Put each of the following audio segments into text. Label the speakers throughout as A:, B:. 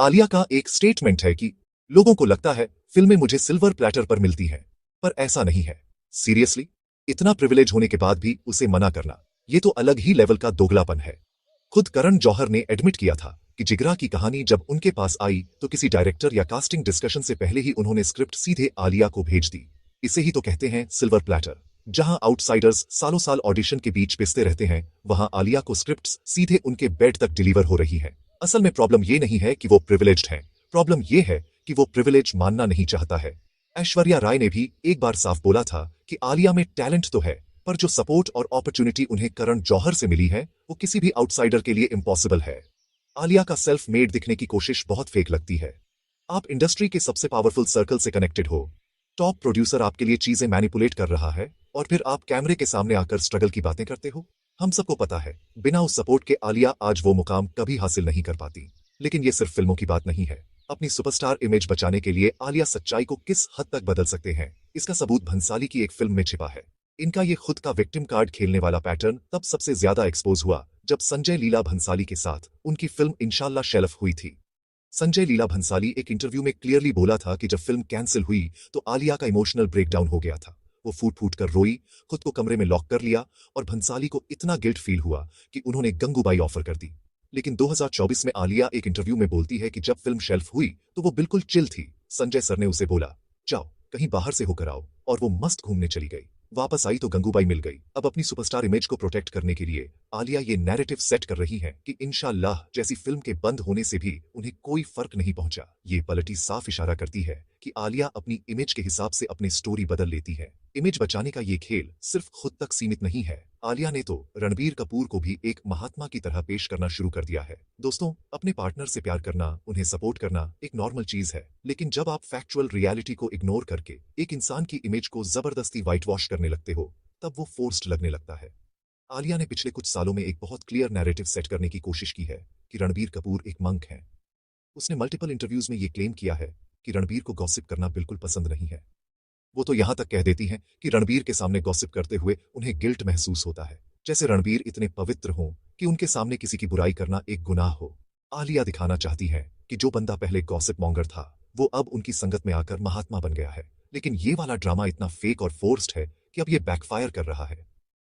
A: आलिया का एक स्टेटमेंट है कि लोगों को लगता है फिल्में मुझे सिल्वर प्लेटर पर मिलती हैं, पर ऐसा नहीं है। सीरियसली, इतना प्रिविलेज होने के बाद भी उसे मना करना, ये तो अलग ही लेवल का दोगलापन है। खुद करण जौहर ने एडमिट किया था कि जिगरा की कहानी जब उनके पास आई तो किसी डायरेक्टर या कास्टिंग डिस्कशन से पहले ही उन्होंने स्क्रिप्ट सीधे आलिया को भेज दी। इसे ही तो कहते हैं सिल्वर प्लेटर। जहां आउटसाइडर्स सालों साल ऑडिशन के बीच पिसते रहते हैं, वहां आलिया को स्क्रिप्ट्स सीधे उनके बेड तक डिलीवर हो रही है। असल में प्रॉब्लम ये नहीं है कि वो प्रिविलेज्ड हैं, प्रॉब्लम ये है कि वो प्रिविलेज मानना नहीं चाहता है। ऐश्वर्या राय ने भी एक बार साफ बोला था कि आलिया में टैलेंट तो है, पर जो सपोर्ट और अपॉर्चुनिटी उन्हें करण जौहर से मिली है वो किसी भी आउटसाइडर के लिए इम्पॉसिबल है। आलिया का सेल्फ मेड दिखने की कोशिश बहुत फेक लगती है। आप इंडस्ट्री के सबसे पावरफुल सर्कल से कनेक्टेड हो, टॉप प्रोड्यूसर आपके लिए चीजें मैनिपुलेट कर रहा है और फिर आप कैमरे के सामने आकर स्ट्रगल की बातें करते हो। हम सबको पता है बिना उस सपोर्ट के आलिया आज वो मुकाम कभी हासिल नहीं कर पाती। लेकिन ये सिर्फ फिल्मों की बात नहीं है। अपनी सुपरस्टार इमेज बचाने के लिए आलिया सच्चाई को किस हद तक बदल सकते हैं, इसका सबूत भंसाली की एक फिल्म में छिपा है। इनका ये खुद का विक्टिम कार्ड खेलने वाला पैटर्न तब सबसे ज्यादा एक्सपोज हुआ जब संजय लीला भंसाली के साथ उनकी फिल्म इंशाल्लाह शेल्फ हुई थी। संजय लीला भंसाली एक इंटरव्यू में क्लियरली बोला था कि जब फिल्म कैंसिल हुई तो आलिया का इमोशनल ब्रेकडाउन हो गया था। वो फूट फूट कर रोई, खुद को कमरे में लॉक कर लिया और भंसाली को इतना गिल्ट फील हुआ कि उन्होंने गंगूबाई ऑफर कर दी। लेकिन 2024 में आलिया एक इंटरव्यू में बोलती है कि जब फिल्म शेल्फ हुई तो वो बिल्कुल चिल थी। संजय सर ने उसे बोला, जाओ कहीं बाहर से होकर आओ, और वो मस्त घूमने चली गई। वापस आई तो गंगूबाई मिल गई। अब अपनी सुपरस्टार इमेज को प्रोटेक्ट करने के लिए आलिया ये नैरेटिव सेट कर रही है कि इंशाल्लाह जैसी फिल्म के बंद होने से भी उन्हें कोई फर्क नहीं पहुंचा। ये पलटी साफ इशारा करती है कि आलिया अपनी इमेज के हिसाब से अपनी स्टोरी बदल लेती है। इमेज बचाने का ये खेल सिर्फ खुद तक सीमित नहीं है, आलिया ने तो रणबीर कपूर को भी एक महात्मा की तरह पेश करना शुरू कर दिया है। दोस्तों, अपने पार्टनर से प्यार करना, उन्हें सपोर्ट करना एक नॉर्मल चीज है, लेकिन जब आप फैक्चुअल रियलिटी को इग्नोर करके एक इंसान की इमेज को जबरदस्ती व्हाइट वॉश करने लगते हो, तब वो फोर्स्ड लगने लगता है। आलिया ने पिछले कुछ सालों में एक बहुत क्लियर नैरेटिव सेट करने की कोशिश की है कि रणबीर कपूर एक मंक है। उसने मल्टीपल इंटरव्यूज में ये क्लेम किया है कि रणबीर को गॉसिप करना बिल्कुल पसंद नहीं है। वो तो यहां तक कह देती हैं कि रणबीर के सामने गॉसिप करते हुए उन्हें गिल्ट महसूस होता है, जैसे रणबीर इतने पवित्र हों कि उनके सामने किसी की बुराई करना एक गुनाह हो। आलिया दिखाना चाहती है कि जो बंदा पहले गॉसिप मॉन्गर था वो अब उनकी संगत में आकर महात्मा बन गया है। लेकिन ये वाला ड्रामा इतना फेक और फोर्स्ड है कि अब ये बैकफायर कर रहा है।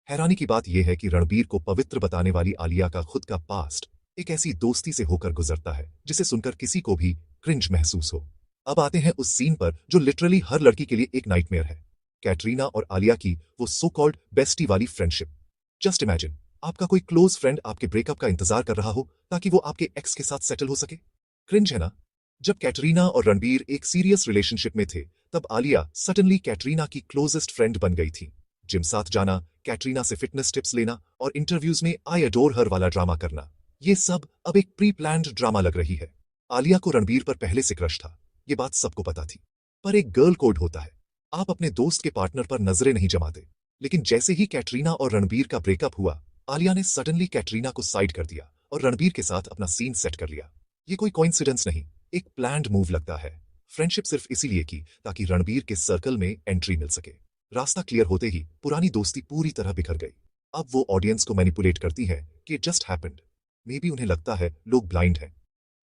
A: हैरानी की बात यह है कि रणबीर को पवित्र बताने वाली आलिया का खुद का पास्ट एक ऐसी दोस्ती से होकर गुजरता है जिसे सुनकर किसी को भी क्रिंज महसूस हो। अब आते हैं उस सीन पर जो लिटरली हर लड़की के लिए एक नाइटमेयर है, कैटरीना और आलिया की वो सो कॉल्ड बेस्टी वाली फ्रेंडशिप। जस्ट इमेजिन, आपका कोई क्लोज फ्रेंड आपके ब्रेकअप का इंतजार कर रहा हो ताकि वो आपके एक्स के साथ सेटल हो सके। क्रिंज है ना? जब कैटरीना और रणबीर एक सीरियस रिलेशनशिप में थे तब आलिया सडनली कैटरीना की क्लोजेस्ट फ्रेंड बन गई थी। जिम साथ जाना, कैटरीना से फिटनेस टिप्स लेना और इंटरव्यूज में आई अडोर हर वाला ड्रामा करना, ये सब अब एक प्री प्लान्ड ड्रामा लग रही है। आलिया को रणबीर पर पहले से क्रश था, ये बात सबको पता थी। पर एक गर्ल कोड होता है, आप अपने दोस्त के पार्टनर पर नजरें नहीं जमाते। लेकिन जैसे ही कैटरीना और रणबीर का ब्रेकअप हुआ, आलिया ने सडनली कैटरीना को साइड कर दिया और रणबीर के साथ अपना सीन सेट कर लिया। ये कोई कोइंसिडेंस नहीं, एक प्लान्ड मूव लगता है। फ्रेंडशिप सिर्फ इसीलिए की ताकि रणबीर के सर्कल में एंट्री मिल सके। रास्ता क्लियर होते ही पुरानी दोस्ती पूरी तरह बिखर गई। अब वो ऑडियंस को मैनिपुलेट करती है कि it just happened. May be उन्हें लगता है लोग ब्लाइंड हैं।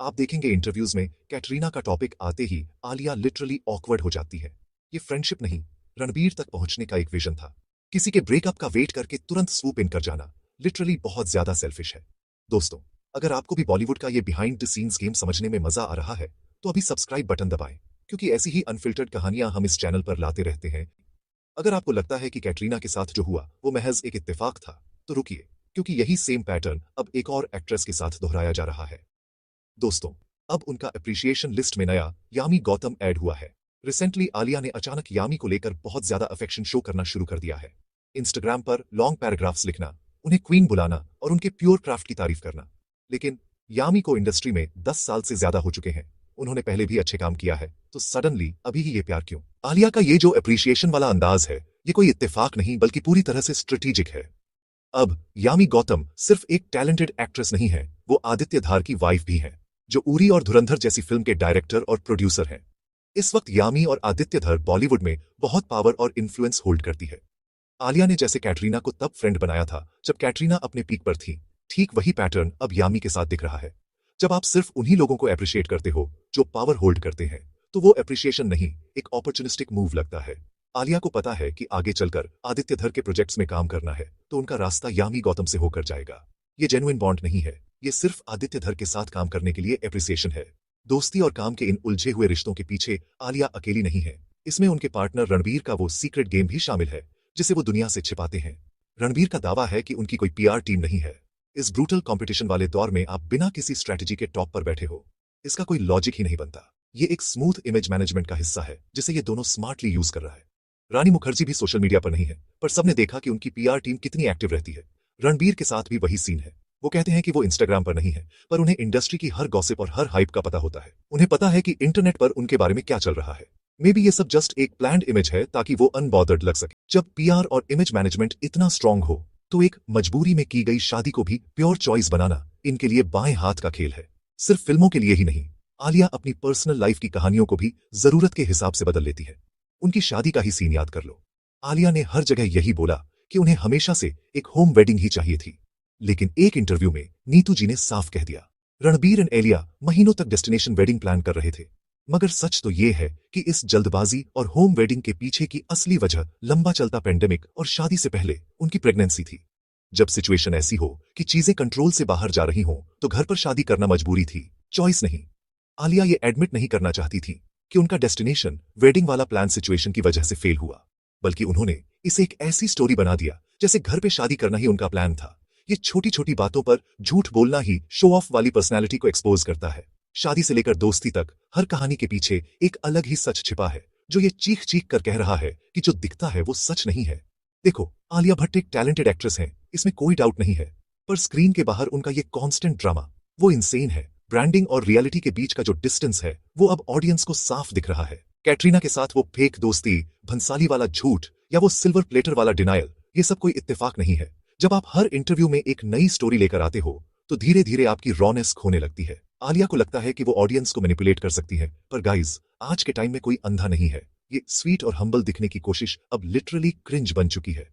A: आप देखेंगे इंटरव्यूज में कैटरीना का टॉपिक आते ही आलिया लिटरली ऑकवर्ड हो जाती है। ये फ्रेंडशिप नहीं, रणबीर तक पहुंचने का एक विजन था। किसी के ब्रेकअप का वेट करके तुरंत स्वूप इन कर जाना लिटरली बहुत ज्यादा सेल्फिश है। दोस्तों, अगर आपको भी बॉलीवुड का ये बिहाइंड द सीन्स गेम समझने में मजा आ रहा है तो अभी सब्सक्राइब बटन दबाएं, क्योंकि ऐसी ही अनफिल्टर्ड कहानियां हम इस चैनल पर लाते रहते हैं। अगर आपको लगता है कि कैटरीना के साथ जो हुआ वो महज एक इत्तेफाक था, तो रुकिए, क्योंकि यही सेम पैटर्न अब एक और एक्ट्रेस के साथ दोहराया जा रहा है। दोस्तों, अब उनका अप्रिशिएशन लिस्ट में नया यामी गौतम ऐड हुआ है। रिसेंटली आलिया ने अचानक यामी को लेकर बहुत ज्यादा अफेक्शन शो करना शुरू कर दिया है। इंस्टाग्राम पर लॉन्ग पैराग्राफ्स लिखना, उन्हें क्वीन बुलाना और उनके प्योर क्राफ्ट की तारीफ करना। लेकिन यामी को इंडस्ट्री में 10 साल से ज्यादा हो चुके हैं, उन्होंने पहले भी अच्छे काम किया है, तो सडनली अभी ही ये प्यार क्यों? आलिया का ये जो अप्रिशिएशन वाला अंदाज है, ये कोई इत्तेफाक नहीं बल्कि पूरी तरह से स्ट्रेटेजिक है। अब यामी गौतम सिर्फ एक टैलेंटेड एक्ट्रेस नहीं है, वो आदित्य धार की वाइफ भी है, जो उरी और धुरंधर जैसी फिल्म के डायरेक्टर और प्रोड्यूसर हैं। इस वक्त यामी और आदित्य धर बॉलीवुड में बहुत पावर और इन्फ्लुएंस होल्ड करती है। आलिया ने जैसे कैटरीना को तब फ्रेंड बनाया था जब कैटरीना अपने पीक पर थी, ठीक वही पैटर्न अब यामी के साथ दिख रहा है। जब आप सिर्फ उन्हीं लोगों को अप्रिशिएट करते हो जो पावर होल्ड करते हैं, तो वो अप्रिशिएशन नहीं, एक अपॉर्चुनिस्टिक मूव लगता है। आलिया को पता है कि आगे चलकर आदित्य धर के प्रोजेक्ट्स में काम करना है, तो उनका रास्ता यामी गौतम से होकर जाएगा। ये जेन्युइन बॉन्ड नहीं है, ये सिर्फ आदित्य धर के साथ काम करने के लिए अप्रिसिएशन है। दोस्ती और काम के इन उलझे हुए रिश्तों के पीछे आलिया अकेली नहीं है। इसमें उनके पार्टनर रणबीर का वो सीक्रेट गेम भी शामिल है, जिसे वो दुनिया से छिपाते हैं। रणबीर का दावा है कि उनकी कोई पीआर टीम नहीं है। इस ब्रूटल कंपटीशन वाले दौर में आप बिना किसी स्ट्रैटेजी के टॉप पर बैठे हो, इसका कोई लॉजिक ही नहीं बनता। ये एक स्मूथ इमेज मैनेजमेंट का हिस्सा है, जिसे ये दोनों स्मार्टली यूज कर रहा है। रानी मुखर्जी भी सोशल मीडिया पर नहीं है, पर सबने देखा कि उनकी पीआर टीम कितनी एक्टिव रहती है। रणबीर के साथ भी वही सीन है। वो कहते हैं कि वो इंस्टाग्राम पर नहीं है, पर उन्हें इंडस्ट्री की हर गॉसिप और हर हाइप का पता होता है। उन्हें पता है कि इंटरनेट पर उनके बारे में क्या चल रहा है। मे बी ये सब जस्ट एक प्लान्ड इमेज है ताकि वो अनबॉदर्ड लग सके। जब पीआर और इमेज मैनेजमेंट इतना स्ट्रांग हो, तो एक मजबूरी में की गई शादी को भी प्योर चॉइस बनाना इनके लिए बाएं हाथ का खेल है। सिर्फ फिल्मों के लिए ही नहीं, आलिया अपनी पर्सनल लाइफ की कहानियों को भी जरूरत के हिसाब से बदल लेती है। उनकी शादी का ही सीन याद कर लो। आलिया ने हर जगह यही बोला कि उन्हें हमेशा से एक होम वेडिंग ही चाहिए थी, लेकिन एक इंटरव्यू में नीतू जी ने साफ कह दिया, रणबीर एंड एलिया महीनों तक डेस्टिनेशन वेडिंग प्लान कर रहे थे। मगर सच तो ये है कि इस जल्दबाजी और होम वेडिंग के पीछे की असली वजह लंबा चलता पेंडेमिक और शादी से पहले उनकी प्रेगनेंसी थी। जब सिचुएशन ऐसी हो कि चीजें कंट्रोल से बाहर जा रही हों, तो घर पर शादी करना मजबूरी थी, चॉइस नहीं। आलिया ये एडमिट नहीं करना चाहती थी कि उनका डेस्टिनेशन वेडिंग वाला प्लान सिचुएशन की वजह से फेल हुआ, बल्कि उन्होंने इसे एक ऐसी स्टोरी बना दिया जैसे घर पे शादी करना ही उनका प्लान था। ये छोटी छोटी बातों पर झूठ बोलना ही शो ऑफ वाली पर्सनैलिटी को एक्सपोज करता है। शादी से लेकर दोस्ती तक हर कहानी के पीछे एक अलग ही सच छिपा है, जो ये चीख चीख कर कह रहा है कि जो दिखता है वो सच नहीं है। देखो, आलिया भट्ट एक टैलेंटेड एक्ट्रेस है, इसमें कोई डाउट नहीं है, पर स्क्रीन के बाहर उनका ये कांस्टेंट ड्रामा, वो इनसेन है। ब्रांडिंग और रियलिटी के बीच का जो डिस्टेंस है, वो अब ऑडियंस को साफ दिख रहा है। कैटरीना के साथ वो फेक दोस्ती, भंसाली वाला झूठ या वो सिल्वर प्लेटर वाला डिनायल, ये सब कोई इत्तेफाक नहीं है। जब आप हर इंटरव्यू में एक नई स्टोरी लेकर आते हो, तो धीरे धीरे आपकी रॉनेस खोने लगती है। आलिया को लगता है कि वो ऑडियंस को मैनिपुलेट कर सकती है, पर गाइज, आज के टाइम में कोई अंधा नहीं है। ये स्वीट और हम्बल दिखने की कोशिश अब लिटरली क्रिंज बन चुकी है।